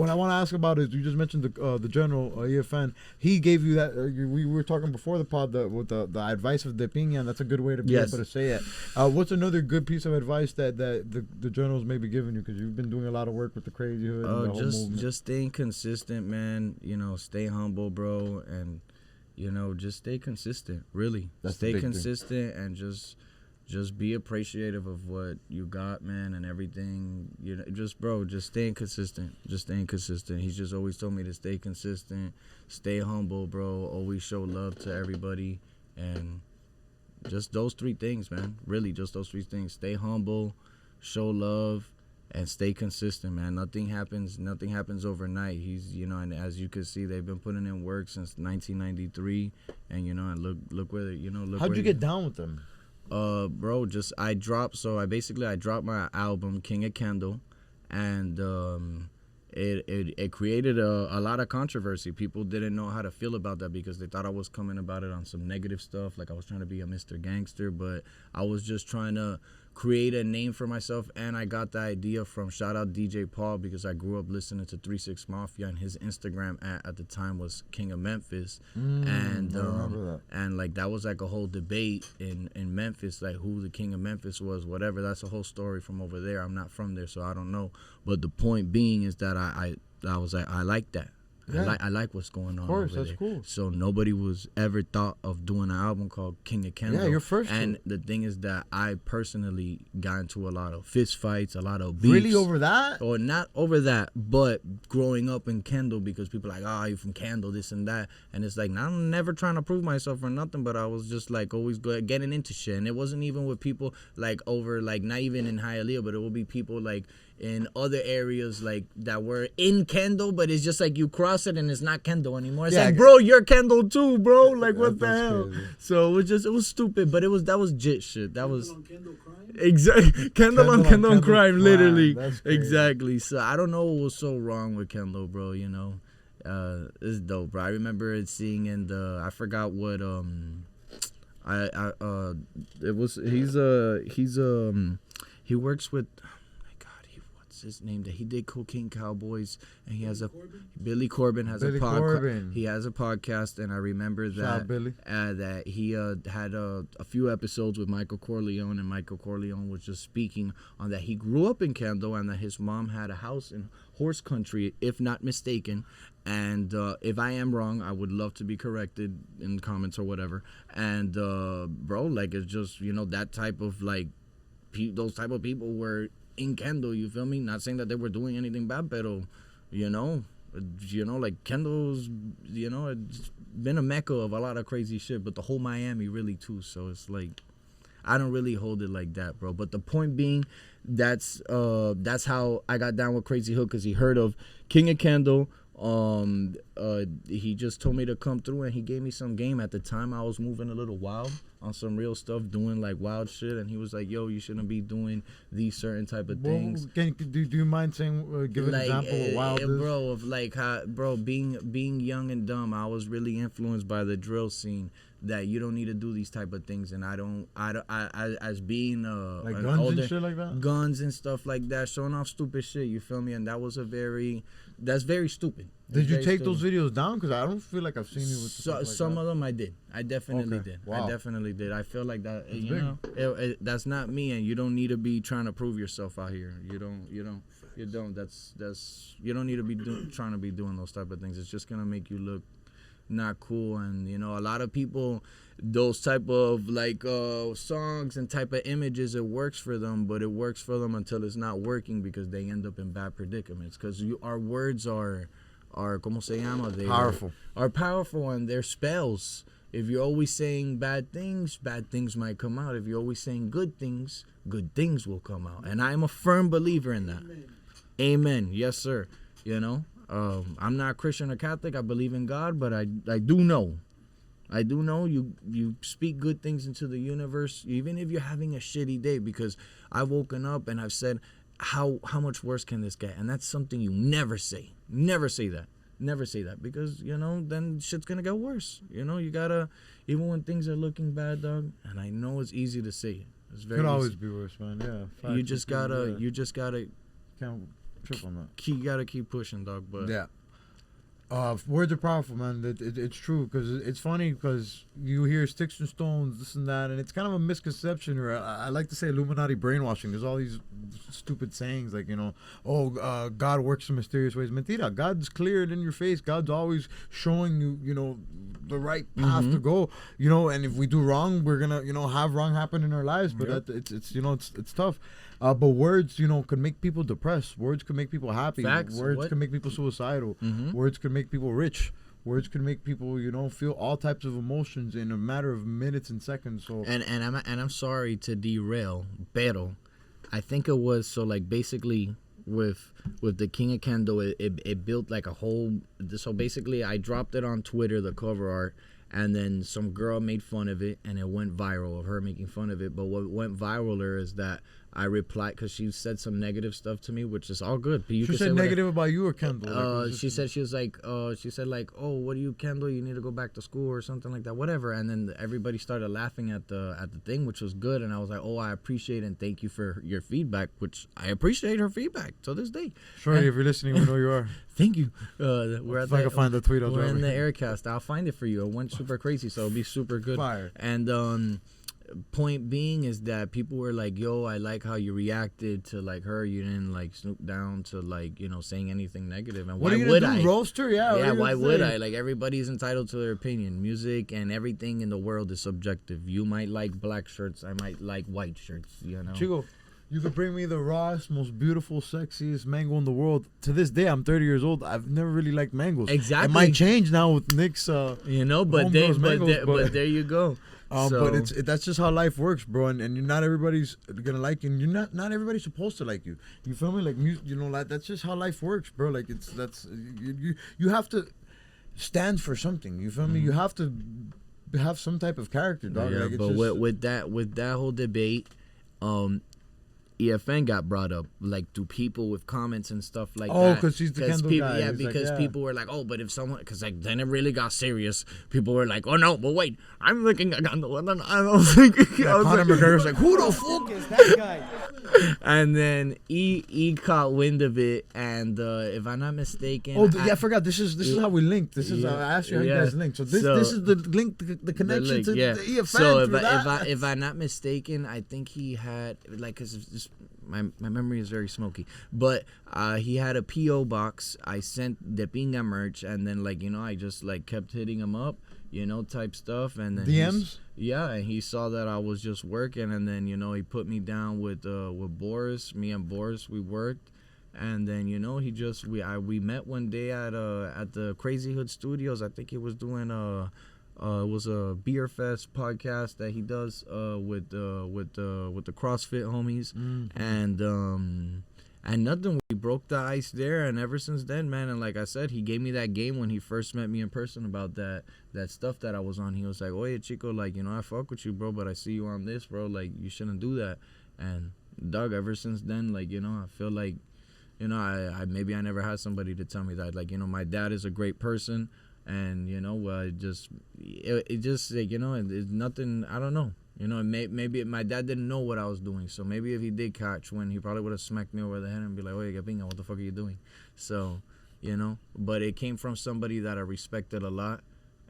what I want to ask about is you just mentioned the general EFN. He gave you that. We were talking before the pod with the advice of De Piña, and that's a good way to be able to say it. What's another good piece of advice that the generals may be giving you, because you've been doing a lot of work with the Crazy Hood? And the whole movement. Just staying consistent, man. You know, stay humble, bro, and you know, just stay consistent. Really, stay consistent and just be appreciative of what you got, man, and everything. You know, just staying consistent. Just staying consistent. He's just always told me to stay consistent, stay humble, bro. Always show love to everybody, and just those three things, man. Really, just those three things. Stay humble, show love, and stay consistent, man. Nothing happens overnight. He's, you know, and as you can see, they've been putting in work since 1993, and you know, and look where, you know, How'd you get down with them? Bro, I dropped my album King of Kendall, and it created a lot of controversy. People didn't know how to feel about that because they thought I was coming about it on some negative stuff, like I was trying to be a Mr. Gangster, but I was just trying to create a name for myself, and I got the idea from, shout out DJ Paul, because I grew up listening to 3 6 Mafia, and his Instagram at the time was King of Memphis, and like that was like a whole debate in Memphis, like who the King of Memphis was, whatever. That's a whole story from over there. I'm not from there, so I don't know, but the point being is that I was like, I like that. Yeah. I like what's going on. Of course, that's cool. So nobody was ever thought of doing an album called King of Kendall. Yeah, you're first. And the thing is that I personally got into a lot of fist fights, a lot of beefs. Really, over that? Or not over that, but growing up in Kendall, because people are like, oh, you're from Kendall, this and that. And it's like, I'm never trying to prove myself or nothing, but I was just like always getting into shit. And it wasn't even with people like over, like not even in Hialeah, but it would be people like in other areas like that were in Kendall, but it's just like you cross it and it's not Kendall anymore. It's like, bro, you're Kendall too, bro. Like, what the hell? Crazy. So it was stupid, but that was jit shit. That was exactly Kendall on Kendall crime, literally. Exactly. So I don't know what was so wrong with Kendall, bro. You know, it's dope, bro. I remember seeing in I forgot what it was. He works with. His name that he did Cocaine Cowboys, and he has Billy Corbin has a podcast. He has a podcast, and I remember that that he had a few episodes with Michael Corleone, and Michael Corleone was just speaking on that he grew up in Kendall and that his mom had a house in Horse Country, if not mistaken. And if I am wrong, I would love to be corrected in the comments or whatever. And bro, like, it's just, you know, that type of like those type of people were in Kendall, you feel me? Not saying that they were doing anything bad, pero, you know, like Kendall's, you know, it's been a mecca of a lot of crazy shit, but the whole Miami really too. So it's like, I don't really hold it like that, bro. But the point being, that's how I got down with Crazy Hood, because he heard of King of Kendall. He just told me to come through, and he gave me some game. At the time, I was moving a little wild on some real stuff, doing like wild shit, and he was like, yo, you shouldn't be doing these certain type of things. Do you mind saying, give an example of wild is? Bro, of like how, bro, being young and dumb, I was really influenced by the drill scene, that you don't need to do these type of things, and I as being like an guns older, and shit like that, guns and stuff like that, showing off stupid shit, you feel me? And that was that's very stupid. Did you take those videos down? Because I don't feel like I've seen you with some of them. I did. I definitely did. Wow. I definitely did. I feel like that. That's you know, that's not me, and you don't need to be trying to prove yourself out here. You don't. That's you don't need to be trying to be doing those type of things. It's just gonna make you look not cool. And you know, a lot of people, those type of like songs and type of images, it works for them, but it works for them until it's not working, because they end up in bad predicaments, because our words are como se llama, they are powerful, and they're spells. If you're always saying bad things might come out. If you're always saying good things will come out. And I'm a firm believer in that. Amen. Yes, sir. You know, I'm not Christian or Catholic. I believe in God, but I do know you speak good things into the universe, even if you're having a shitty day, because I've woken up and I've said, how much worse can this get? And that's something you never say. Never say that. Never say that, because, you know, then shit's gonna get worse. You know, you gotta, even when things are looking bad, dog, and I know it's easy to say it. It's very could always easy. Be worse, man. Yeah. You just gotta can't You gotta keep pushing, dog. But yeah. Words are powerful, man. It's true, because it's funny, because you hear sticks and stones, this and that, and it's kind of a misconception, or I like to say Illuminati brainwashing. There's all these stupid sayings like, God works in mysterious ways. Mentira. God's clear in your face. God's always showing you, the right path to go. And if we do wrong, we're gonna, have wrong happen in our lives. But it's tough. But words, could make people depressed. Words could make people happy. Facts. Words could make people suicidal. Words could make people rich. Words could make people, feel all types of emotions in a matter of minutes and seconds. So and I'm sorry to derail, pero I think it was basically with the King of Kendo, it built like a whole. So basically, I dropped it on Twitter, the cover art. And then some girl made fun of it, and it went viral of her making fun of it. But what went viral is that I replied, because she said some negative stuff to me, which is all good. But she said negative about you or Kendall? She said, oh, what do you, Kendall? You need to go back to school or something like that, whatever. And then everybody started laughing at the thing, which was good. And I was like, oh, I appreciate and thank you for your feedback, which I appreciate her feedback to this day. Sure, if you're listening, we know you are. Thank you. We're at I can find the tweet. We're in the Aircast. I'll find it for you. It went super crazy, so it'll be super good. Fire. And point being is that people were like, yo, I like how you reacted to her. You didn't snoop down to saying anything negative. And what why are you would gonna do? I? Roaster? Yeah, why would I? Everybody's entitled to their opinion. Music and everything in the world is subjective. You might like black shirts. I might like white shirts. Chico, you could bring me the rawest, most beautiful, sexiest mango in the world. To this day, I'm 30 years old. I've never really liked mangoes. Exactly. It might change now with Nick's. But there you go. But that's just how life works, bro. And not everybody's gonna like you. And you're not everybody's supposed to like you. You feel me? That's just how life works, bro. You have to stand for something. You feel me? You have to have some type of character, dog. Yeah, but with that whole debate, EFN got brought up, to people with comments and stuff like that. Oh, because she's the Kendall guy. Yeah, because people were like, oh, but if someone, because then it really got serious. People were like, oh no, but wait, I'm looking at Kendall, and I was like, Conor McGregor's like, who the fuck is that guy? And then E caught wind of it, and if I'm not mistaken, I forgot. This is how we linked. This is I asked you how you guys linked. So this is the link, the connection to the EFN. So if I'm not mistaken, I think he had because my memory is very smoky, but he had a PO box. I sent the Pinga merch, and then I just kept hitting him up, type stuff, and then DMs. And he saw that I was just working, and then he put me down with Boris. Me and Boris, we worked, and then we met one day at the Crazy Hood Studios. I think he was doing it was a beer fest podcast that he does with the CrossFit homies, and nothing. We broke the ice there, and ever since then, man. And like I said, he gave me that game when he first met me in person about that stuff that I was on. He was like, "Oh yeah, Chico, I fuck with you, bro, but I see you on this, bro. You shouldn't do that." And Doug, ever since then, I feel like, I maybe I never had somebody to tell me that, my dad is a great person. And it just it's nothing. I don't know. Maybe my dad didn't know what I was doing, so maybe if he did catch when, he probably would have smacked me over the head and be like, "Oh, Gapinga, what the fuck are you doing?" So, but it came from somebody that I respected a lot,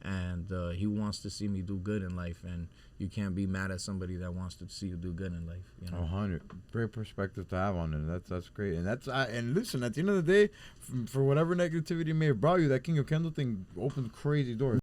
and he wants to see me do good in life, and you can't be mad at somebody that wants to see you do good in life. 100. Great perspective to have on it. That's great. And and listen, at the end of the day, for whatever negativity may have brought you, that King of Kendall thing opened crazy doors.